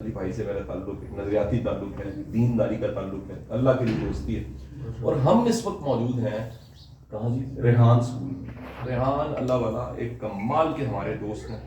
علی بھائی سے میرا تعلق ہے، نظریاتی تعلق ہے، دینداری کا تعلق ہے، اللہ کے لیے دوستی ہے. اور ہم اس وقت موجود ہیں کہاں جی؟ ریحان اسکول میں. ریحان اللہ والا ایک کمال کے ہمارے دوست ہیں.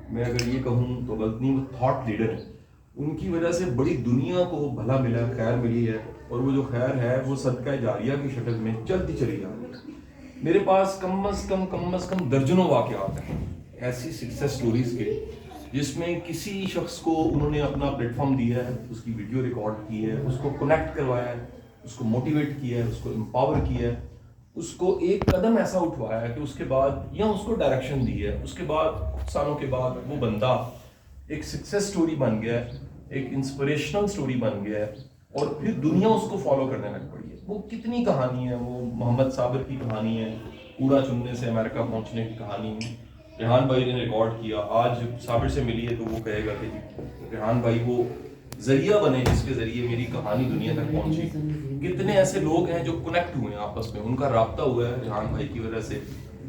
میں اگر یہ کہوں تو غلط نہیں، وہ تھاٹ لیڈر ہیں. ان کی وجہ سے بڑی دنیا کو بھلا ملا، خیر ملی ہے، اور وہ جو خیر ہے وہ صدقہ جاریہ کی شکل میں چلتی چلی جا رہی ہے. میرے پاس کم از کم درجنوں واقعات ہیں ایسی سکسیس سٹوریز کے، جس میں کسی شخص کو انہوں نے اپنا پلیٹ فارم دیا ہے، اس کی ویڈیو ریکارڈ کی ہے، اس کو کنیکٹ کروایا ہے، اس کو موٹیویٹ کیا ہے، اس کو امپاور کیا ہے، اس کو ایک قدم ایسا اٹھوایا ہے کہ اس کے بعد یا اس کو ڈائریکشن دی ہے، اس کے بعد سالوں کے بعد وہ بندہ ایک سکسیس سٹوری بن گیا ہے، ایک انسپریشنل سٹوری بن گیا ہے، اور پھر دنیا اس کو فالو کرنے لگ پڑی ہے. وہ کتنی کہانی ہے، وہ محمد صابر کی کہانی ہے، کوڑا چننے سے امریکہ پہنچنے کی کہانی. ریحان بھائی نے ریکارڈ کیا، آج صابر سے ملی ہے تو وہ کہے گا کہ ریحان بھائی وہ ذریعہ بنے جس کے ذریعے میری کہانی دنیا تک پہنچی. کتنے ایسے لوگ ہیں جو کنیکٹ ہوئے ہیں آپس میں، ان کا رابطہ ہوا ہے ریحان بھائی کی وجہ سے.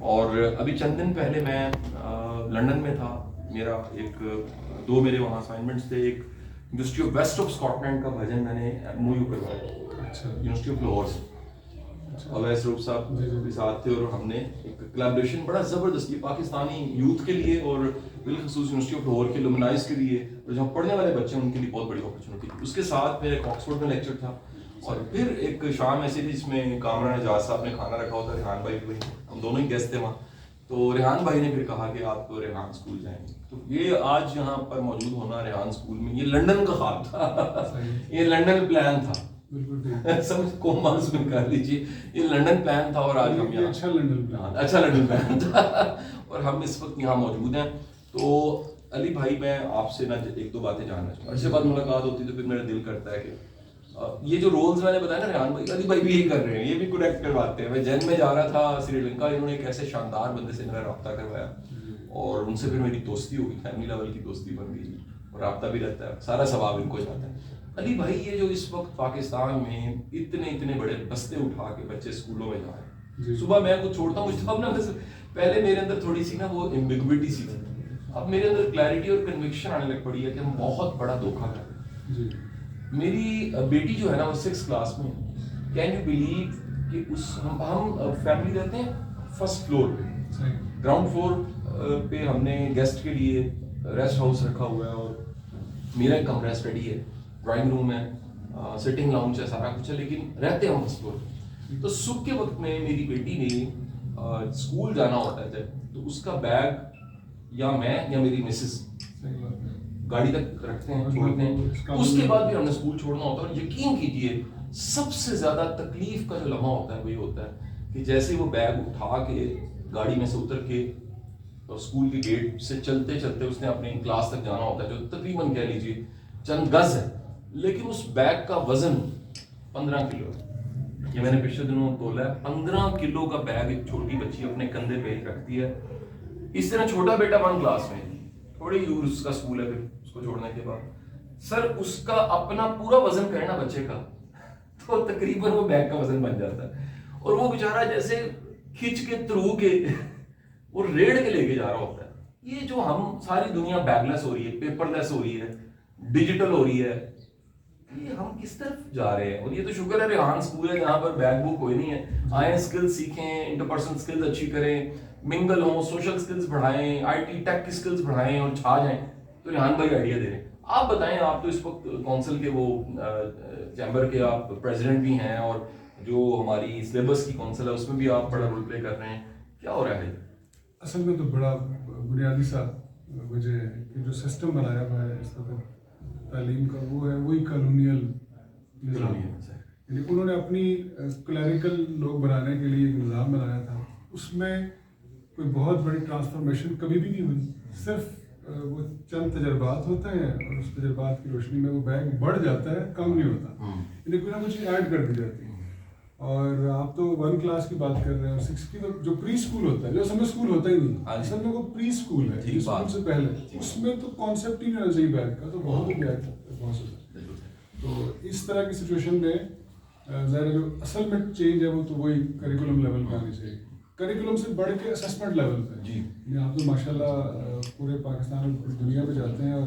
اور ابھی چند دن پہلے میں لنڈن میں تھا، میرا دو میرے وہاں اسائنمنٹس تھے. ایک university of west of Scotland کا بھجن میں نے MOU کروایا یونیورسٹی آف لاہور سے. اویس روپ صاحب کے ساتھ تھے، اور ہم نے ایک کولیبریشن بڑا زبردست کی پاکستانی یوتھ کے لیے اور بالخصوص یونیورسٹی آف لاہور کے لومنائز کے لیے، اور جہاں پڑھنے والے بچے ہیں ان کے لیے بہت بڑی اپرچونیٹی تھی. اس کے ساتھ میرا ایک آکسفورڈ میں لیکچر تھا، اور پھر ایک شام ایسی تھی جس میں کامران اعجاز صاحب نے کھانا رکھا ہوتا، ریحان بھائی بھی، ہم دونوں ہی گیسٹ تھے وہاں. تو ریحان بھائی نے پھر کہا کہ آپ تو ریحان اسکول جائیں گے. تو یہ آج یہاں پر موجود ہونا ریحان اسکول میں، یہ لنڈن کا خواب تھا، یہ لنڈن پلان تھا. سمجھ کوماس میں کر لیجیے، یہ لنڈن پلان تھا، اور آج ہم یہاں اچھا لنڈن پلان تھا، اور ہم اس وقت یہاں موجود ہیں. تو علی بھائی میں آپ سے نا ایک دو باتیں جاننا چاہوں گا. اس کے بعد ملاقات ہوتی تو پھر میرا دل کرتا ہے کہ یہ جو رولز میں نے بتایا نا ریحان بھائی، علی بھائی بھی یہی کر رہے ہیں، یہ بھی کنیکٹ کرواتے ہیں. میں جین میں جا رہا تھا سری لنکا، انہوں نے ایک ایسے شاندار بندے سے میرا رابطہ کروایا، اور ان سے پھر میری دوستی ہوگی، فیملی لیول کی دوستی بن گئی، اور رابطہ بھی رہتا ہے، سارا ثواب ان کو جاتا ہے. علی بھائی یہ جو اس وقت پاکستان میں اتنے بڑے بستے اٹھا کے بچے اسکولوں میں جا رہے ہیں، صبح میں کچھ چھوڑتا ہوں مجھے اب نا پہلے میرے اندر تھوڑی سی نا وہ ایمبیگوٹی سی تھی، اب میرے اندر کلیئرٹی اور کنوکشن آنے لگ پڑی ہے کہ ہم بہت بڑا دھوکہ کر رہے ہیں. میری بیٹی جو ہے نا وہ 6th کلاس میں، کین یو بلیو کہ ہم فیملی رہتے ہیں فرسٹ فلور پہ، گراؤنڈ فلور پہ ہم نے گیسٹ کے لیے ریسٹ ہاؤس رکھا ہوا ہے، اور میرا ایک کمرہ اسٹڈی ہے، ڈرائنگ روم ہے، سٹنگ لاؤنج ہے، سارا کچھ ہے، لیکن رہتے ہم فرسٹ فلور پہ. تو صبح کے وقت میں میری بیٹی نے اسکول جانا ہوتا ہے تو اس کا بیگ یا میں یا میری مسز گاڑی تک رکھتے ہیں، چھوڑتے ہیں. اس کے بعد بھی ہم نے اسکول چھوڑنا ہوتا ہے، اور یقین کیجیے سب سے زیادہ تکلیف کا جو لمحہ ہوتا ہے وہ یہ ہوتا ہے کہ جیسے وہ بیگ اٹھا کے گاڑی میں سے اتر کے اسکول کے گیٹ سے چلتے چلتے اس نے اپنی کلاس تک جانا ہوتا ہے، جو تقریباً کہہ لیجیے چند گز ہے، لیکن اس بیگ کا وزن 15 کلو ہے. یہ میں نے پچھلے دنوں تولا ہے، 15 کلو کا بیگ ایک چھوٹی بچی اپنے کندھے پہ رکھتی ہے. اس طرح چھوٹا بیٹا 1 کلاس میں، تھوڑی دور اس کا اسکول ہے، پھر اس کو چھوڑنے کے بعد سر اس کا اپنا پورا وزن کرے نا بچے کا تو تقریباً وہ بیگ کا وزن بن جاتا ہے. اور وہ بیچارہ جیسے کھچ کے ترو کے وہ ریڑھ کے لے کے جا رہا ہوتا ہے. یہ جو ہم ساری دنیا بیگ لیس ہو رہی ہے، پیپر لیس ہو رہی ہے، ڈیجیٹل ہو رہی ہے، یہ ہم کس طرف جا رہے ہیں؟ اور یہ تو شکر ہے ریحان اسکول ہے جہاں پر بیگ بک کوئی نہیں ہے. آئیں اسکل سیکھیں، انٹرپرسنل اسکلز اچھی کریں، منگل ہوں، سوشل اسکلز بڑھائیں، IT ٹیک کی اسکلز بڑھائیں اور چھا جائیں. تو ریحان بھائی آئیڈیا دے رہے ہیں. آپ بتائیں، آپ تو اس وقت کونسل کے وہ چیمبر کے آپ پریزیڈنٹ بھی ہیں، اور جو ہماری سلیبس کی کونسل ہے اس میں بھی آپ بڑا رول پلے کر رہے ہیں. کیا ہو رہا ہے؟ اصل میں تو بڑا بنیادی سا وجہ ہے کہ جو سسٹم بنایا ہوا ہے اس وقت تعلیم کا، وہ ہے وہی کالونیل نظام. یعنی انہوں نے اپنی کلیریکل لوگ بنانے کے لیے ایک نظام بنایا تھا، اس میں کوئی بہت بڑی ٹرانسفارمیشن کبھی بھی نہیں ہوئی. صرف وہ چند تجربات ہوتے ہیں، اور اس تجربات کی روشنی میں وہ بیگ بڑھ جاتا ہے، کم نہیں ہوتا. یعنی کوئی نہ کچھ ایڈ کر دی جاتی ہے. اور آپ تو 1 کلاس کی بات کر رہے ہیں، اور 6 کی جو پری اسکول ہوتا ہے، جو اصل میں اسکول ہوتا ہی نہیں، اصل میں وہ پری اسکول ہے، اسکول سے پہلے. اس میں تو کانسیپٹ ہی نہیں صحیح بیگ کا، تو بہت ہو گیا بہت سے. تو اس طرح کی سچویشن میں ظاہر جو اصل میں چینج ہے وہ تو وہی کریکولم لیول پہ آنی چاہیے. کریکولم سے بڑھ کے اسسمنٹ لیول پہ. آپ تو ماشاء اللہ پورے پاکستان اور پوری دنیا پہ جاتے ہیں، اور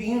3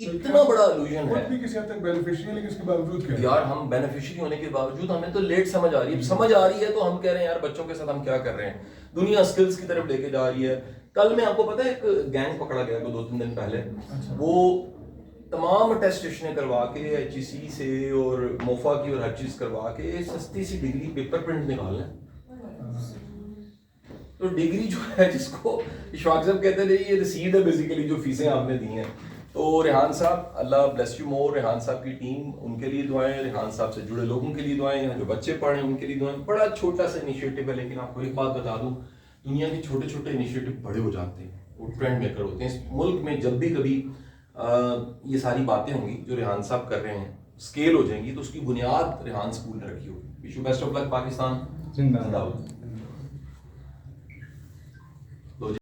اتنا بڑا illusion ہے بھی کسی حد تک بینیفیشری، لیکن اس کے باوجود کیا یار ہم بینیفیشری ہونے کے باوجود ہمیں تو لیٹ سمجھ آ رہی ہے. سمجھ آ رہی ہے تو ہم کہہ رہے ہیں یار بچوں کے ساتھ ہم کیا کر رہے ہیں. دنیا اسکلز کی طرف لے کے جا رہی ہے. کل میں آپ کو پتا ہے ایک گینگ پکڑا گیا 2-3 دن پہلے, وہ تمام اٹیسٹیشنیں کروا کے ایچ ای سی سے اور موفا کی اور ہر چیز کروا کے سستی سی ڈگری پیپر پرنٹ نکال لیں. تو ڈگری جو ہے جس کو اشفاق صاحب کہتے ہیں یہ رسید ہے بیسیکلی جو فیسیں آپ نے دی ہیں. تو ریحان صاحب اللہ بلیس یو مور, ریحان صاحب کی ٹیم ان کے لیے دعائیں, ریحان صاحب سے جڑے لوگوں کے لیے دعائیں, یہاں جو بچے پڑھ رہے ہیں ان کے لیے دعائیں. بڑا چھوٹا سا انیشیٹو ہے, لیکن آپ کو ایک بات بتا دوں, دنیا کے چھوٹے چھوٹے انیشیٹو بڑے ہو جاتے ہیں, وہ ٹرینڈ میکر ہوتے ہیں. اس ملک میں جب بھی کبھی یہ ساری باتیں ہوں گی جو ریحان صاحب کر رہے ہیں اسکیل ہو جائیں گی, تو اس کی بنیاد ریحان اسکول نے رکھی ہوگی. وش یو بیسٹ آف لک. پاکستان زندہ باد.